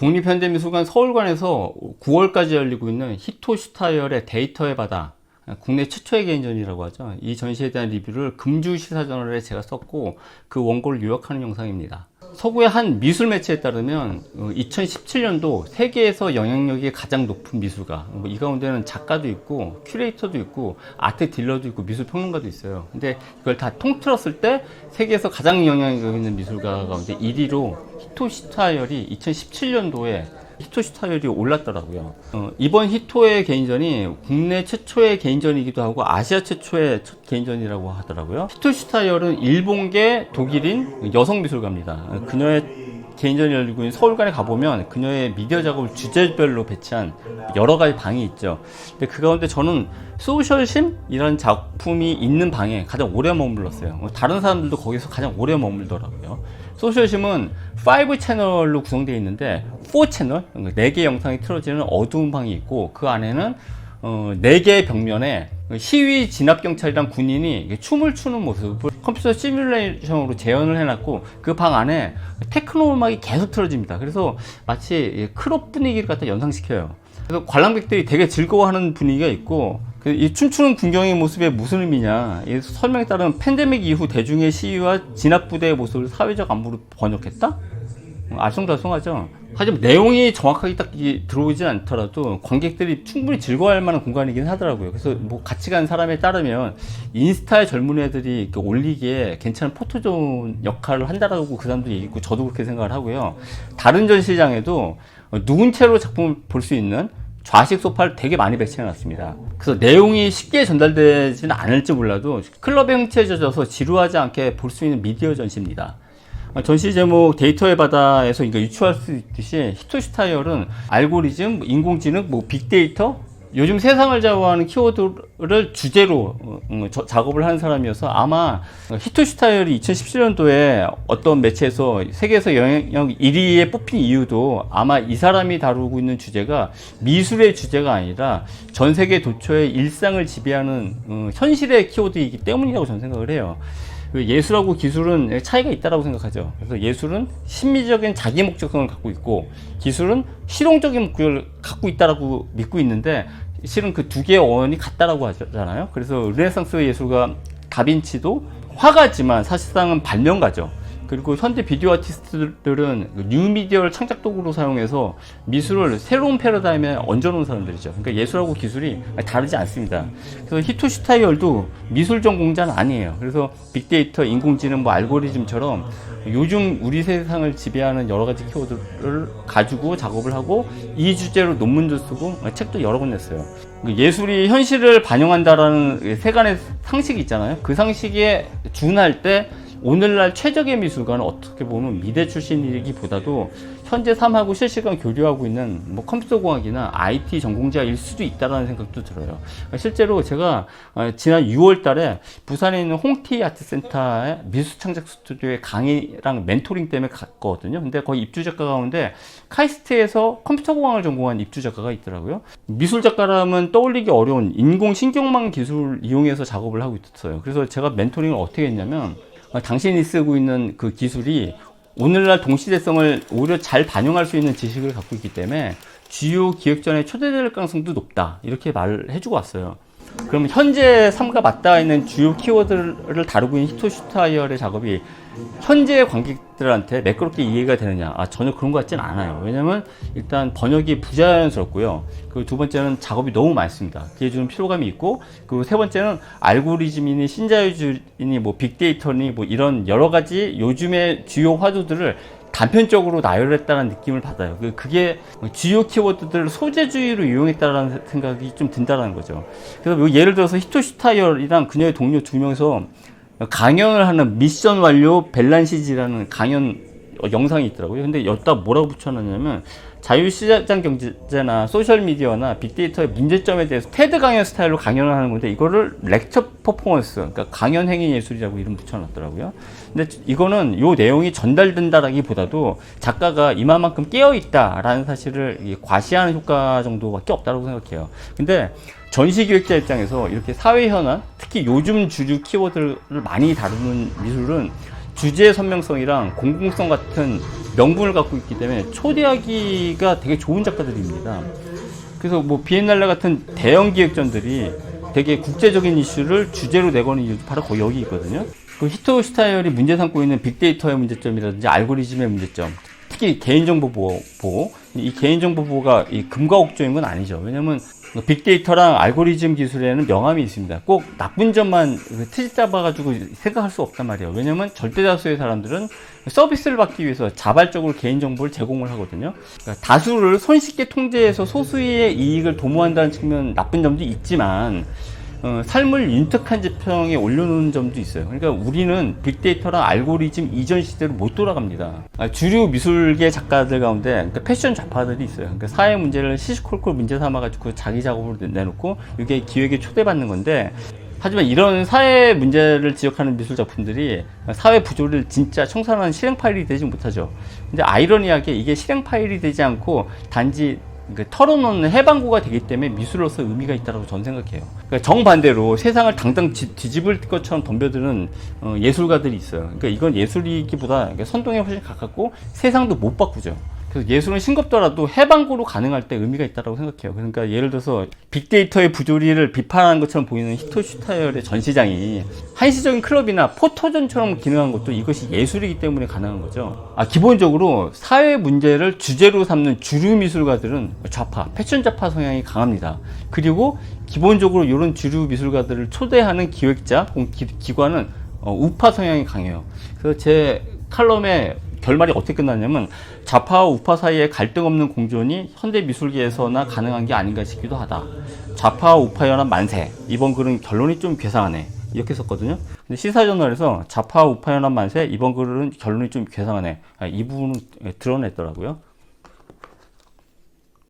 국립현대미술관 서울관에서 9월까지 열리고 있는 히토슈타이얼의 데이터의 바다, 국내 최초의 개인전이라고 하죠. 이 전시에 대한 리뷰를 금주시사저널에 제가 썼고 그 원고를 요약하는 영상입니다. 서구의 한 미술 매체에 따르면 2017년도 세계에서 영향력이 가장 높은 미술가, 이 가운데는 작가도 있고 큐레이터도 있고 아트 딜러도 있고 미술 평론가도 있어요. 근데 이걸 다 통틀었을 때 세계에서 가장 영향력 있는 미술가 가운데 1위로 히토슈타이얼이 2017년도에 히토슈타이얼이 올랐더라고요. 이번 히토의 개인전이 국내 최초의 개인전이기도 하고 아시아 최초의 첫 개인전이라고 하더라고요. 히토슈타이얼은 일본계 독일인 여성 미술가입니다. 그녀의 개인전이 열리고 있는 서울관에 가보면 그녀의 미디어 작업을 주제별로 배치한 여러 가지 방이 있죠. 근데 그 가운데 저는 소셜심이라는 작품이 있는 방에 가장 오래 머물렀어요. 다른 사람들도 거기서 가장 오래 머물더라고요. 소셜심은 5 채널로 구성되어 있는데 4 채널, 4개 영상이 틀어지는 어두운 방이 있고 그 안에는 4개의 벽면에 시위 진압경찰이랑 군인이 춤을 추는 모습을 컴퓨터 시뮬레이션으로 재현을 해놨고 그 방 안에 테크노 음악이 계속 틀어집니다. 그래서 마치 클럽 분위기를 갖다 연상시켜요. 그래서 관람객들이 되게 즐거워하는 분위기가 있고 이 춤추는 군경의 모습에 무슨 의미냐, 이 설명에 따르면 팬데믹 이후 대중의 시위와 진압부대의 모습을 사회적 안무로 번역했다? 알쏭달쏭하죠. 하지만 내용이 정확하게 딱 들어오진 않더라도 관객들이 충분히 즐거워할 만한 공간이긴 하더라고요. 그래서 뭐 같이 간 사람에 따르면 인스타에 젊은 애들이 올리기에 괜찮은 포토존 역할을 한다라고 그 사람도 얘기했고 저도 그렇게 생각을 하고요. 다른 전시장에도 누군 채로 작품을 볼 수 있는 좌식 소파를 되게 많이 배치해 놨습니다. 그래서 내용이 쉽게 전달되지는 않을지 몰라도 클럽의 흥취에 젖어서 지루하지 않게 볼 수 있는 미디어 전시입니다. 전시 제목 데이터의 바다에서 이거 유추할 수 있듯이 히토슈타이얼은 알고리즘, 인공지능, 빅데이터, 요즘 세상을 좌우하는 키워드를 주제로 작업을 하는 사람이어서 아마 히토슈타이얼이 2017년도에 어떤 매체에서 세계에서 영향력 1위에 뽑힌 이유도 아마 이 사람이 다루고 있는 주제가 미술의 주제가 아니라 전 세계 도처의 일상을 지배하는 현실의 키워드이기 때문이라고 저는 생각을 해요. 예술하고 기술은 차이가 있다고 생각하죠. 그래서 예술은 심미적인 자기 목적성을 갖고 있고 기술은 실용적인 목적을 갖고 있다고 믿고 있는데 실은 그 두 개의 어원이 같다라고 하잖아요. 그래서 르네상스 예술가 다빈치도 화가지만 사실상은 발명가죠. 그리고 현대 비디오 아티스트들은 뉴미디어를 창작 도구로 사용해서 미술을 새로운 패러다임에 얹어놓은 사람들이죠. 그러니까 예술하고 기술이 다르지 않습니다. 그래서 히토슈타이얼도 미술 전공자는 아니에요. 그래서 빅데이터, 인공지능, 알고리즘처럼 요즘 우리 세상을 지배하는 여러 가지 키워드를 가지고 작업을 하고 이 주제로 논문도 쓰고 책도 여러 권 냈어요. 예술이 현실을 반영한다라는 세간의 상식이 있잖아요. 그 상식에 준할 때 오늘날 최적의 미술가는 어떻게 보면 미대 출신이기보다도 현재 삶하고 실시간 교류하고 있는 컴퓨터공학이나 IT 전공자일 수도 있다는 생각도 들어요. 실제로 제가 지난 6월 달에 부산에 있는 홍티 아트센터의 미술창작 스튜디오에 강의랑 멘토링 때문에 갔거든요. 근데 거기 입주작가 가운데 카이스트에서 컴퓨터공학을 전공한 입주작가가 있더라고요. 미술작가라면 떠올리기 어려운 인공신경망 기술을 이용해서 작업을 하고 있었어요. 그래서 제가 멘토링을 어떻게 했냐면 당신이 쓰고 있는 그 기술이 오늘날 동시대성을 오히려 잘 반영할 수 있는 지식을 갖고 있기 때문에 주요 기획전에 초대될 가능성도 높다 이렇게 말을 해주고 왔어요. 그럼 현재 삶과 맞닿아 있는 주요 키워드를 다루고 있는 히토슈타이얼의 작업이 현재 관객들한테 매끄럽게 이해가 되느냐? 전혀 그런 것 같지는 않아요. 왜냐면 일단 번역이 부자연스럽고요. 그리고 두 번째는 작업이 너무 많습니다. 그게 좀 피로감이 있고, 그리고 세 번째는 알고리즘이니 신자유주의니 빅데이터니 이런 여러 가지 요즘의 주요 화두들을 단편적으로 나열했다는 느낌을 받아요. 그게 주요 키워드들을 소재주의로 이용했다는 생각이 좀 든다는 거죠. 그래서 예를 들어서 히토슈타이얼이랑 그녀의 동료 두 명이서 강연을 하는 미션 완료 벨란시지라는 강연 영상이 있더라고요. 근데 여기다 뭐라고 붙여놨냐면 자유시장 경제나 소셜미디어나 빅데이터의 문제점에 대해서 테드 강연 스타일로 강연을 하는 건데 이거를 렉처 퍼포먼스, 그러니까 강연 행위 예술이라고 이름 붙여놨더라고요. 근데 이거는 요 내용이 전달된다라기보다도 작가가 이만큼 깨어있다라는 사실을 과시하는 효과 정도밖에 없다고 생각해요. 근데 전시기획자 입장에서 이렇게 사회 현안, 특히 요즘 주류 키워드를 많이 다루는 미술은 주제 선명성이랑 공공성 같은 명분을 갖고 있기 때문에 초대하기가 되게 좋은 작가들입니다. 그래서 뭐 비엔날레 같은 대형 기획전들이 되게 국제적인 이슈를 주제로 내거는 이유도 바로 여기 있거든요. 그 히토 슈타이얼이 문제 삼고 있는 빅데이터의 문제점이라든지 알고리즘의 문제점, 특히 개인정보 보호, 이 개인정보 보호가 이 금과 옥조인 건 아니죠. 왜냐면 빅데이터랑 알고리즘 기술에는 명암이 있습니다. 꼭 나쁜 점만 트집 잡아가지고 생각할 수 없단 말이에요. 왜냐면 절대다수의 사람들은 서비스를 받기 위해서 자발적으로 개인정보를 제공을 하거든요. 그러니까 다수를 손쉽게 통제해서 소수의 이익을 도모한다는 측면 나쁜 점도 있지만 삶을 윤택한 지평에 올려놓는 점도 있어요. 그러니까 우리는 빅데이터랑 알고리즘 이전 시대로 못 돌아갑니다. 주류 미술계 작가들 가운데 그러니까 패션 좌파들이 있어요. 그러니까 사회 문제를 시시콜콜 문제 삼아가지고 자기 작업을 내놓고 이게 기획에 초대받는 건데, 하지만 이런 사회 문제를 지적하는 미술 작품들이 사회 부조리를 진짜 청산하는 실행 파일이 되지 못하죠. 근데 아이러니하게 이게 실행 파일이 되지 않고 단지 털어놓는 해방구가 되기 때문에 미술로서 의미가 있다고 저는 생각해요. 그러니까 정반대로 세상을 당당 뒤집을 것처럼 덤벼드는 예술가들이 있어요. 그러니까 이건 예술이기보다 선동에 훨씬 가깝고 세상도 못 바꾸죠. 그래서 예술은 싱겁더라도 해방구로 가능할 때 의미가 있다고 생각해요. 그러니까 예를 들어서 빅데이터의 부조리를 비판하는 것처럼 보이는 히토 슈타이얼의 전시장이 한시적인 클럽이나 포토존처럼 기능한 것도 이것이 예술이기 때문에 가능한 거죠. 기본적으로 사회 문제를 주제로 삼는 주류 미술가들은 좌파, 패션 좌파 성향이 강합니다. 그리고 기본적으로 이런 주류 미술가들을 초대하는 기획자, 기관은 우파 성향이 강해요. 그래서 제 칼럼에 결말이 어떻게 끝났냐면, 좌파와 우파 사이에 갈등 없는 공존이 현대 미술계에서나 가능한 게 아닌가 싶기도 하다. 좌파와 우파 연합 만세. 이번 글은 결론이 좀 괴상하네. 이렇게 썼거든요. 근데 시사저널에서 좌파와 우파 연합 만세. 이번 글은 결론이 좀 괴상하네. 이 부분은 드러냈더라고요.